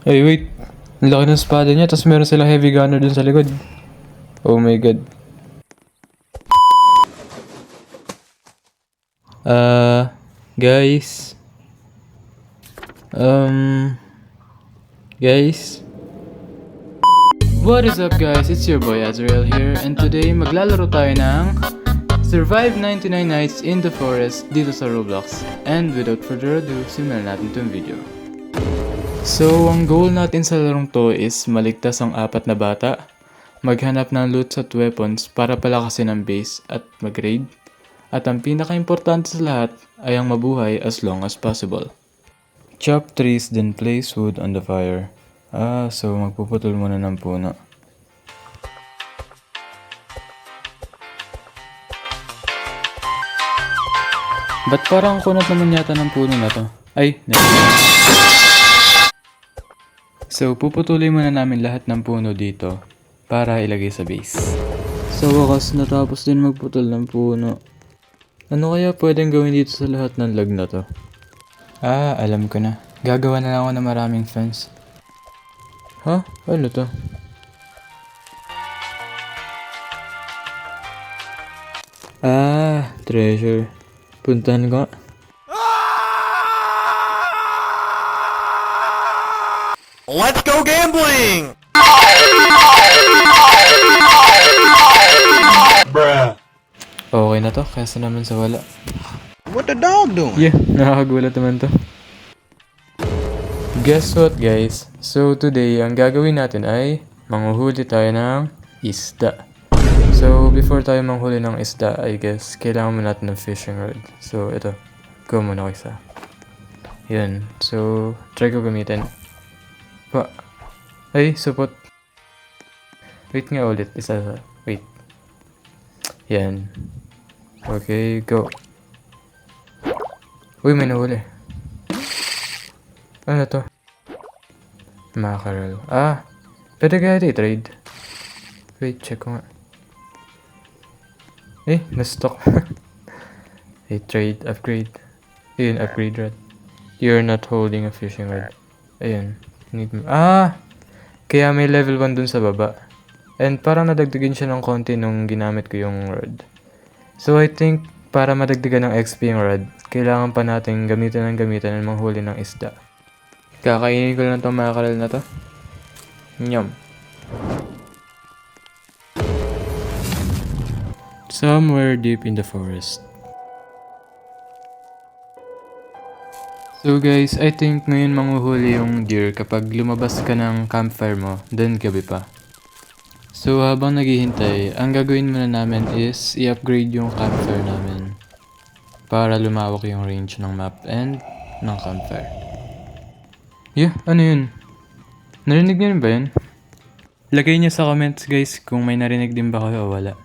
Ay, wait. Ang laki ng espada niya, tapos meron silang heavy gunner dun sa likod. Oh my god. Guys. Guys. What is up guys? It's your boy Azrael here, and today maglalaro tayo ng Survive 99 Nights in the Forest dito sa Roblox. And without further ado, simulan natin itong video. So, ang goal natin sa larong to is maligtas ang 4 na bata, maghanap ng loot at weapons para palakasin ang base at mag-raid, at ang pinaka-importante sa lahat ay ang mabuhay as long as possible. Chop trees then place wood on the fire. So magpuputol muna ng puno. Ba't parang kunat naman yata ng puno na to? Ay, So puputulin muna namin lahat ng puno dito para ilagay sa base. Sa wakas natapos din magputol ng puno. Ano kaya pwedeng gawin dito sa lahat ng lag na to? Alam ko na. Gagawa na lang ako ng maraming fence. Ano to? Treasure. Puntahan ko. Let's go gambling! Bruh. Okay na to, kaysa naman sa wala. What the dog doing? Yeah, nakakagulat naman to. Guess what guys? So today, ang gagawin natin ay manghuhuli tayo ng isda. So before tayo manghuli ng isda, I guess, kailangan mo natin ng fishing rod. So ito, go muna ko isa. Yun, so try ko gamitin. Ay, supot. Wait nga ulit, isa. Wait. Yan. Okay, go. Uy, may nahuli. Ano to? Mackerel. Pwede kaya i-trade. Wait, check ko nga. Na-stock. Trade, upgrade. Ayun, upgrade rod. You're not holding a fishing rod. Ayun. Kaya may level 1 dun sa baba. And parang nadagdagan siya ng konti nung ginamit ko yung rod. So I think para madagdagan ng XP yung rod, kailangan pa natin gamitan ng manghuli ng isda. Kakainin ko lang itong mackerel na to. Nyam. Somewhere deep in the forest. So guys, I think ngayon manguhuli yung deer kapag lumabas ka ng campfire mo, then gabi pa. So habang naghihintay, ang gagawin muna namin is i-upgrade yung campfire namin para lumawak yung range ng map and ng campfire. Yeah, ano yun? Narinig niyo rin ba yun? Lagay niyo sa comments guys kung may narinig din ba kayo o wala.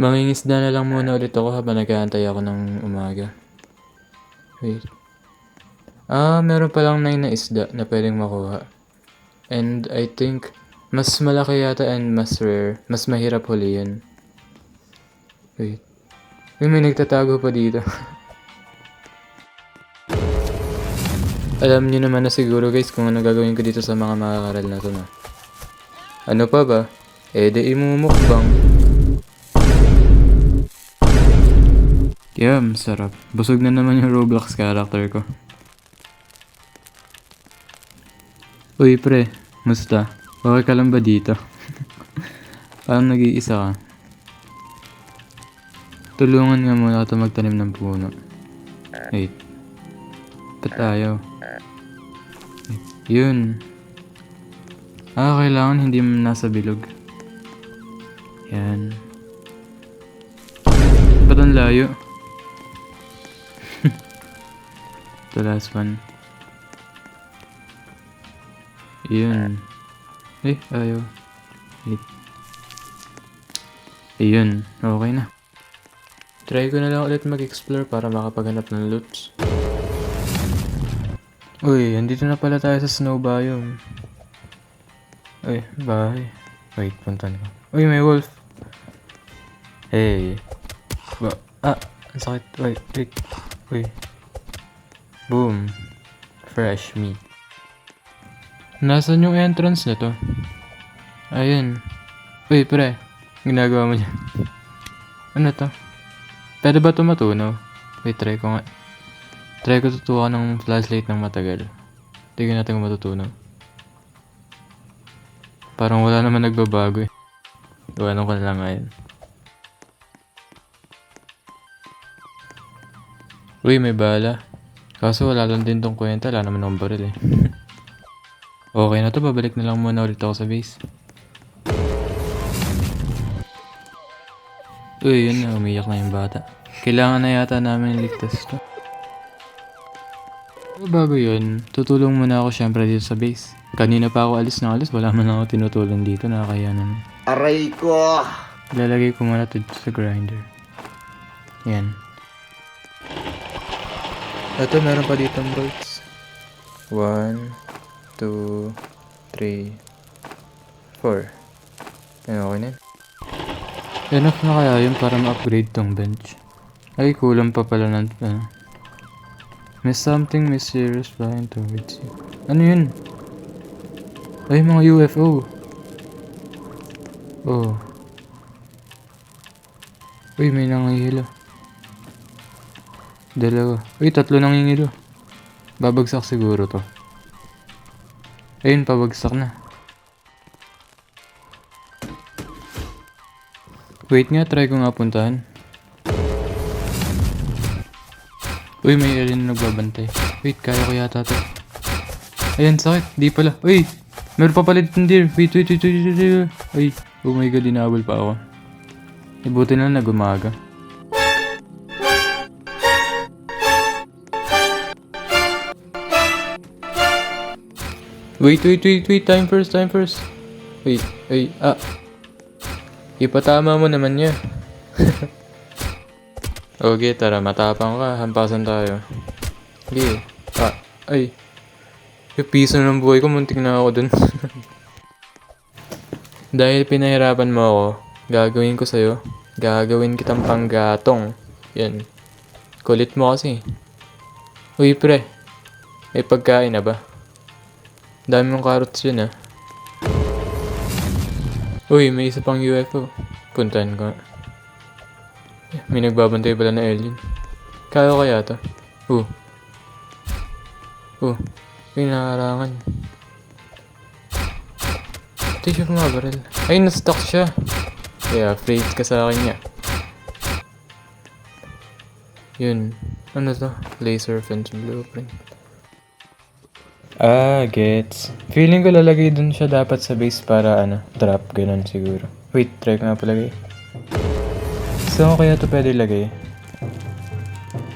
Mangingisda na lang muna ulit ako habang nag-aantay ako ng umaga. Wait. Meron palang 9 na isda na pwedeng makuha. And I think mas malaki yata and mas rare. Mas mahirap hulihin. Wait. May nagtatago pa dito. Alam niyo naman na siguro guys kung ano gagawin ko dito sa mga makakaral na to na. Ano pa ba? Di imumukbang. Sarap. Busog na naman yung Roblox character ko. Uy pre, musta? Okay ka lang ba dito? Parang nag-iisa ka. Tulungan nga muna ako magtanim ng puno. Wait. Tayo. Yun. Kailangan hindi nasa bilog. Yan. Ba't ang layo? The last one. Yun. Ayaw. Wait. Ayun. Okay na. Try ko na lang ulit mag-explore para makapaghanap ng loots. Uy, andito na pala tayo sa snow biome. Uy, bahay. Wait, puntan ko. Uy, may wolf. Hey. Ang sakit. Wait. Uy. Boom. Fresh meat. Nasaan yung entrance na to? Ayun. Uy, pre. Ginagawa mo dyan. Ano to? Pwede ba ito matunaw? Wait, try ko nga. Try ko tutukan ng flashlight ng matagal. Tignan natin kung matutunaw. Parang wala naman nagbabago eh. Iwanan ko na lang ngayon. Uy, may bala. Kaso wala lang din tong kwenta. Wala naman akong baril eh. Okay na to, babalik na lang muna ulit ako sa base. Uy, yun na, umiyak na yung bata. Kailangan na yata namin iligtas to. Bago yun, tutulong muna ako syempre dito sa base. Kanina pa ako alis na alis, wala man ako tinutulong dito, nakakaya naman. Aray ko! Lalagay ko muna to sa grinder. Yan. Ito, meron pa dito bolts. 1, 2, 3, 4. Ayun, okay na yun. Enough na kaya yun para ma-upgrade tong bench. Ay, kulang pa pala ng... May something mysterious flying towards you. Ano yun? Ay, mga UFO. Oh. Uy, may nangihilo. Dalawa. Uy, 3 nangihilo. Babagsak siguro to. Ayun, pabagsak na. Wait nga, try ko nga puntahan. Uy, may alien na nagbabantay. Wait, kaya ko yata to. Ayan, sakit. Di pala. Uy, meron pa pala dito deer. Wait. Uy, oh my god, dinabol pa ako. Ibuti na lang na gumaga. Wait. Time first. Wait, ipatama mo naman niya. Okay, tara, matapang ka. Hampasan tayo. Okay. Ay. Yung piso ng buhay ko, muntik na ako dun. Dahil pinahirapan mo ako, gagawin ko sa'yo. Gagawin kitang panggatong. Yan. Kulit mo kasi. Uy, pre. May pagkain na ba? Dami mong carrots yun, ah. Uy, may isa pang UFO. Puntahan ko. May nagbabantay pala na alien. Kaya kaya to? May nakarangan. Ito siya mga baril. Ay, na-stuck siya. Kaya, afraid ka sa akin niya. Yun. Ano to? Laser fence blueprint. Gets. Feeling ko lalagay dun siya dapat sa base para trap, ganun siguro. Wait, try ko nga palagay. Saan ko kaya ito pwede ilagay?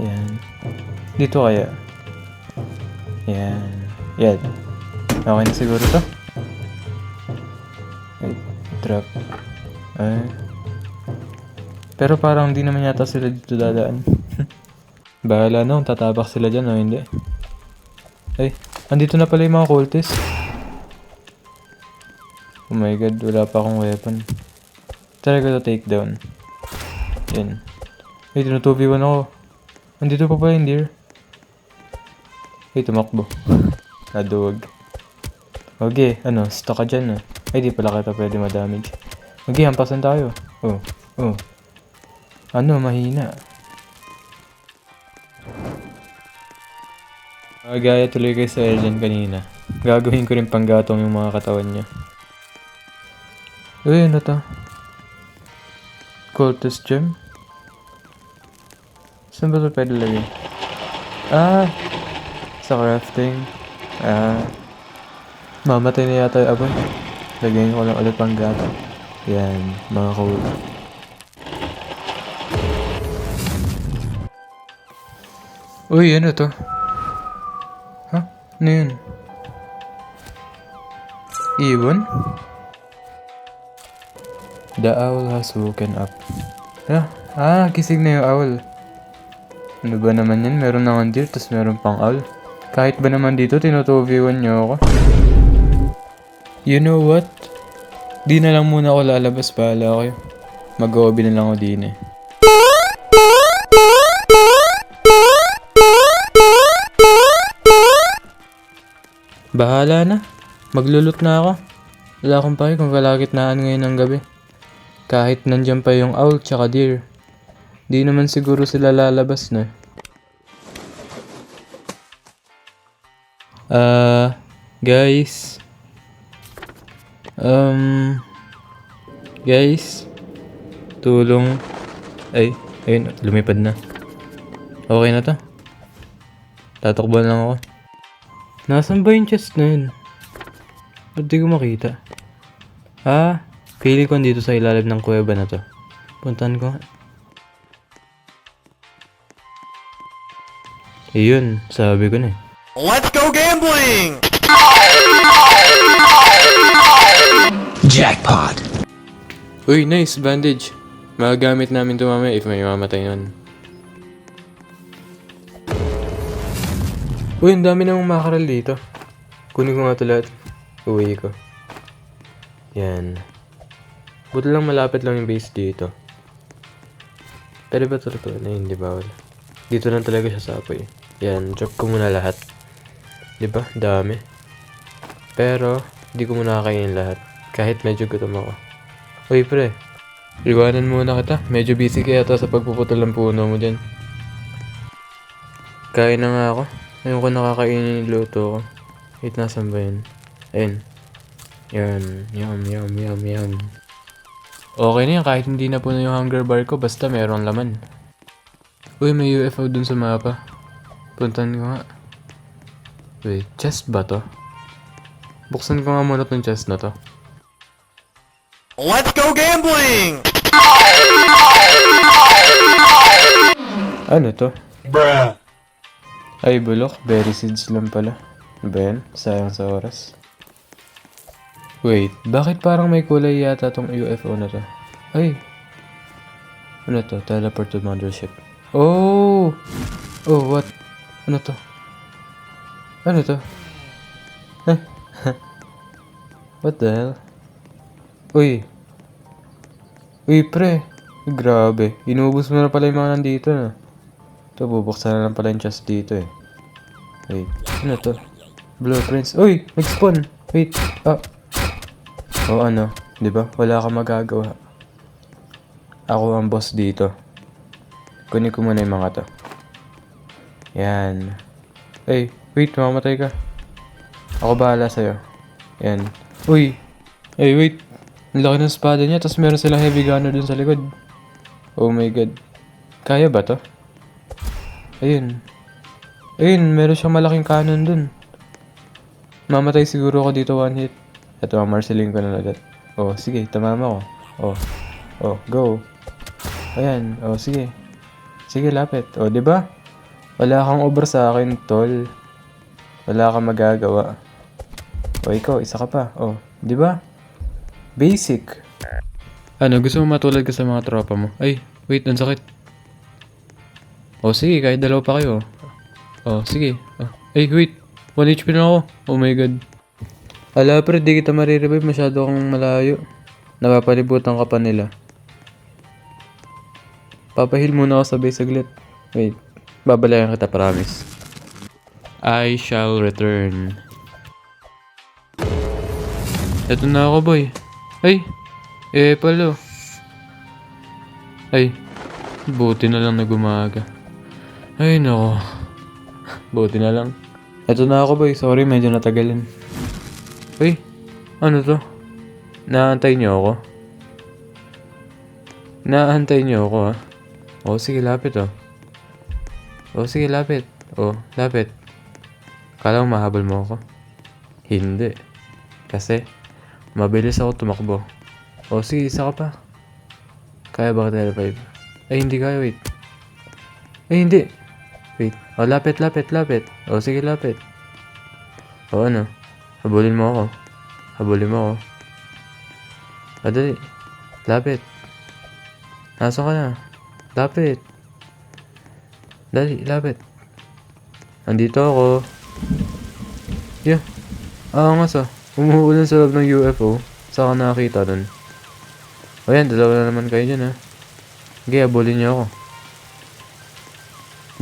Ayan. Dito kaya? Ayan. Yan. Okay na siguro to? Ay, trap. Ay. Pero parang hindi naman yata sila dito dadaan. Bahala na kung tatabak sila dyan o hindi. Ay, andito na pala yung mga cultist. Oh my god, wala pa akong weapon. Try ko to take down. Yan. Ay, tinutubi-1 ako. Andito pa pala yung deer. Ay, tumakbo. Naduwag. Okay, stuck ka dyan, Ay, di pala kita pwede madamage. Okay, hampasan tayo. Mahina. Gaya tuloy kayo sa alien kanina. Gagawin ko rin panggatong yung mga katawan niya. Uy, ano to? Cultist gem? Saan ba ito pwede lagay? Sa crafting. Mamatay na yata yung abon. Lagyan ko lang ulit pang gato. Yan, mga cool. Uy, ano to? Ano yun? Ibon? The owl has woken up. Kisig na yung owl. Ano ba naman yan? Meron na deer, tapos meron pang owl. Kahit ba naman dito, tinutuviwan niyo ako. You know what? Di na lang muna ako lalabas, bahala kayo. Mag-OB na lang ako din eh. Bahala na. Maglulot na ako. Wala akong pake kung kalagitnaan ngayon ng gabi. Kahit nandyan pa yung owl tsaka deer. Di naman siguro sila lalabas na. Guys. Guys. Tulong. Ay, ayun, lumipad na. Okay na to. Tatakbuhan lang ako. Nasaan ba yung chest na yun? Ba't di ko makita? Pili ko dito sa ilalim ng kuweba na to. Puntahan ko. Ayun, sabi ko na eh. Let's go gambling! Jackpot! Uy, nice bandage. Magagamit namin ito mamaya if may mamatay nun. Uy, ang dami namang makaral dito. Kunin ko nga ito lahat. Uwi ko. Yan. Buti lang malapit lang yung base dito. Pwede ba ito na hindi bawal? Dito lang talaga siya sa apoy. Yan, drop ko muna lahat. Diba? Dami. Pero, di ko muna kakainin lahat. Kahit medyo gutom ako. Uy, pre. Iwanan muna kita. Medyo busy kaya ito sa pagpuputol ng puno mo dyan. Kain na nga ako. Ngayon ko nakakainin yung luto ko. Wait, nasan ba yun? Ayun. Yan. Yum. Okay na yan. Kahit hindi na puno yung hunger bar ko. Basta merong laman. Uy, may UFO dun sa mapa. Puntan ko nga. Wait, chest ba to? Buksan ko nga muna tong chest na to. Let's go gambling! Ano to? Bruh. Ay, bulok. Berry seeds lang pala. Ano ba yan? Sayang sa oras. Wait, bakit parang may kulay yata tong UFO na to? Ay. Ano to? Teleport to mothership. Oh! Oh, what? Ano to? Ano to? What the hell? Uy. Uy, pre. Grabe. Inubos mo na pala yung mga nandito na. Ito, bubuksan na lang pala yung chest dito eh. Wait. Ano to? Blueprints. Uy! Nag-spawn! Wait. Oh, ano? Diba? Wala kang magagawa. Ako ang boss dito. Kunin ko muna yung mga to. Yan. Ay, wait. Mamamatay ka. Ako bahala sa'yo. Yan. Uy! Ay, wait. Ang laki ng espada niya. Tapos meron silang heavy gunner dun sa likod. Oh my god. Kaya ba to? Ayun. Ayun, meron siyang malaking cannon dun. Mamatay siguro ako dito one hit. Ito, marceling ko na agad. Oh, sige. Tamama ko. Oh, go. Ayan. Oh, sige. Sige, lapit. Oh, diba? Wala kang over sa akin, tol. Wala kang magagawa. O, ikaw, isa ka pa. O, di ba? Basic. Ano, gusto mo matulad ka sa mga tropa mo? Ay, wait, ang sakit. O, sige, kahit dalawa pa kayo. O, sige. O, ay, wait. 1 HP na ako. Oh my god. Ala, pero di kita marirevive. Masyado kang malayo. Napapalibutan ka pa nila. Papahil muna ako sa base saglit. Wait. Babalayan kita, promise. I shall return. Eto na ako, boy. Ay! Palo. Ay. Buti na lang na gumaga. Ay, nako. Buti na lang. Eto na ako, boy. Sorry, medyo natagalin. Ay! Ano to? Naantay niyo ako? Naantay niyo ako, ha? O, sige, lapit, oh. O, sige, lapit. O, lapit. Kala mo mahabol mo ako? Hindi. Kasi, mabilis ako tumakbo. O, sige, isa ka pa. Kaya ba kita revive? Ay, hindi kaya, wait. Ay, hindi. Wait. O, lapit. O, sige, lapit. O, ano? Habulin mo ako. O, dali. Lapit. Nasaan ka na? Lapit. Dali, lapit. Andito ako. Yeah. Angas ah. Umuulan sa loob ng UFO. Saan ka nakakita dun? O yan, dalawa na naman kayo dyan ha. Okay, abulin niyo ako.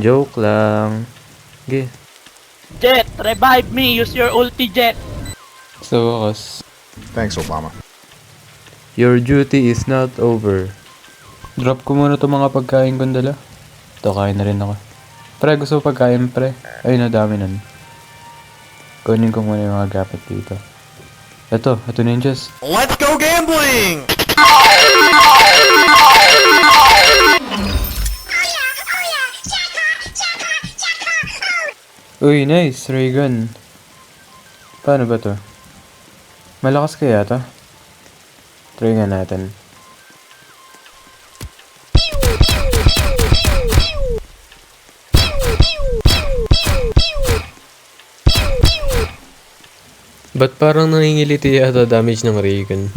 Joke lang. Okay. Jet, revive me. Use your ulti, Jet. Sa wakas, Thanks, Obama. your duty is not over. Drop ko muna itong mga pagkain kong dala. Ito, kain na rin ako. Pre, gusto ko pagkain, pre. Ayun, dami nun. Kunin ko muna yung mga gamit dito. Ito ninjas. Let's go gambling! Uy, nice, ray gun. Paano ba to? Malakas kaya to? Try nga natin. Ba't parang nangingiliti yata damage ng ray gun?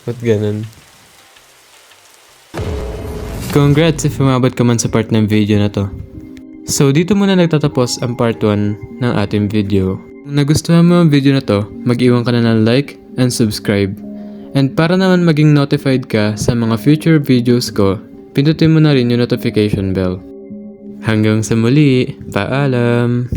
Ba't ganun? Congrats if umabot ka man sa part ng video na to. So dito muna nagtatapos ang part 1 ng ating video. Kung nagustuhan mo ang video na to, mag-iwan ka na ng like and subscribe. And para naman maging notified ka sa mga future videos ko, pindutin mo na rin yung notification bell. Hanggang sa muli, paalam!